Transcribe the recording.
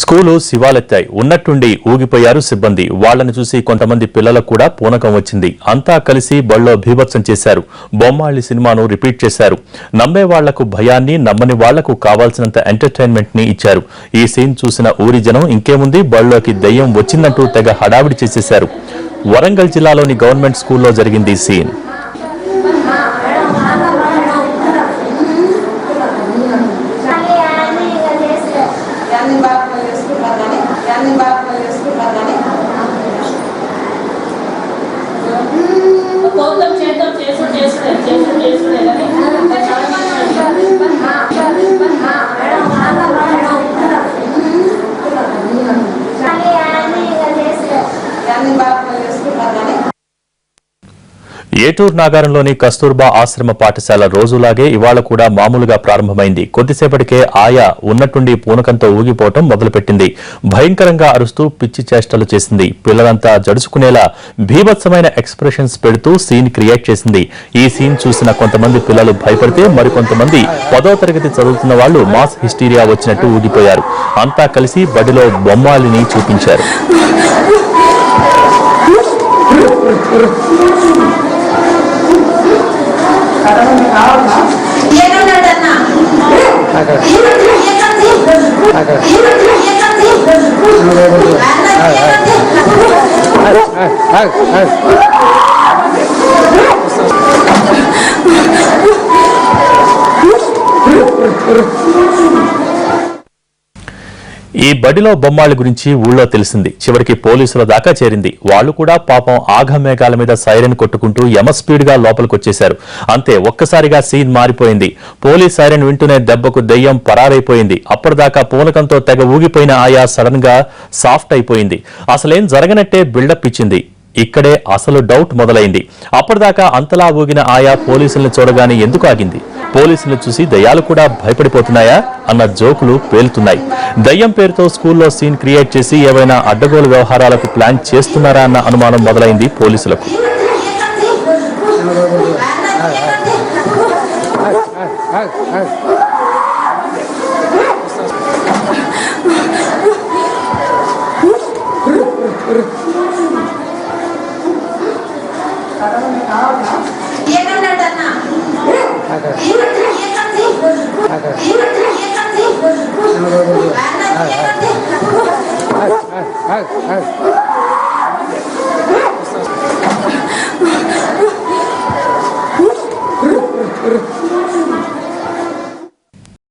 School శివాలెత్తాయి. ఉన్నట్టుండి ఊగిపోయారు సిబ్బంది. వాళ్లను చూసి కొంతమంది పిల్లలకు కూడా పూనకం వచ్చింది. అంతా కలిసి బళ్ళో భీభత్సం చేశారు. బొమ్మాళి సినిమాను రిపీట్ చేశారు. నమ్మే వాళ్లకు భయాన్ని, నమ్మని వాళ్లకు కావాల్సినంత ఎంటర్టైన్మెంట్ ని ఇచ్చారు. ఈ సీన్ చూసిన ఊరి జనం ఇంకేముంది బళ్ళోకి దెయ్యం వచ్చిందంటూ తెగ హడావిడి చేసేశారు. వరంగల్ జిల్లాలోని గవర్నమెంట్ స్కూల్లో జరిగింది ఈ సీన్. ఏటూరు నాగారంలోని కస్తూర్బా ఆశ్రమ పాఠశాల రోజులాగే ఇవాళ కూడా మామూలుగా ప్రారంభమైంది. కొద్దిసేపటికే ఆయా ఉన్నట్టుండి పూనకంతో ఊగిపోవటం మొదలుపెట్టింది. భయంకరంగా అరుస్తూ పిచ్చి చేష్టలు చేసింది. పిల్లలంతా జడుచుకునేలా భీభత్సమైన ఎక్స్ప్రెషన్స్ పెడుతూ సీన్ క్రియేట్ చేసింది. ఈ సీన్ చూసిన కొంతమంది పిల్లలు భయపడితే మరికొంతమంది 10వ తరగతి చదువుతున్న వాళ్లు మాస్ హిస్టీరియా వచ్చినట్టు ఊగిపోయారు. అంతా కలిసి బడిలో బొమ్మాలిని చూపించారు. ఈ బడిలో బొమ్మాళి గురించి ఊళ్ళో తెలిసింది. చివరికి పోలీసుల దాకా చేరింది. వాళ్లు కూడా పాపం ఆఘమేఘాల మీద సైరన్ కొట్టుకుంటూ యమస్పీడ్ గా లోపలికొచ్చేశారు. అంతే, ఒక్కసారిగా సీన్ మారిపోయింది. పోలీస్ సైరన్ వింటూనే దెబ్బకు దెయ్యం పరారైపోయింది. అప్పటిదాకా పూనకంతో తెగ ఊగిపోయిన ఆయా సడన్ గా సాఫ్ట్ అయిపోయింది. అసలేం జరగనట్టే బిల్డప్ ఇచ్చింది. ఇక్కడే అసలు డౌట్ మొదలైంది. అప్పటిదాకా అంతలా ఊగిన ఆయా పోలీసుల్ని చూడగానే ఎందుకు ఆగింది? పోలీసులు చూసి దయ్యాలు కూడా భయపడిపోతున్నాయా అన్న జోకులు పేలుతున్నాయి. దయ్యం పేరుతో స్కూల్లో సీన్ క్రియేట్ చేసి ఏవైనా అడ్డగోలు వ్యవహారాలకు ప్లాన్ చేస్తున్నారా అన్న అనుమానం మొదలైంది పోలీసులకు. Hey.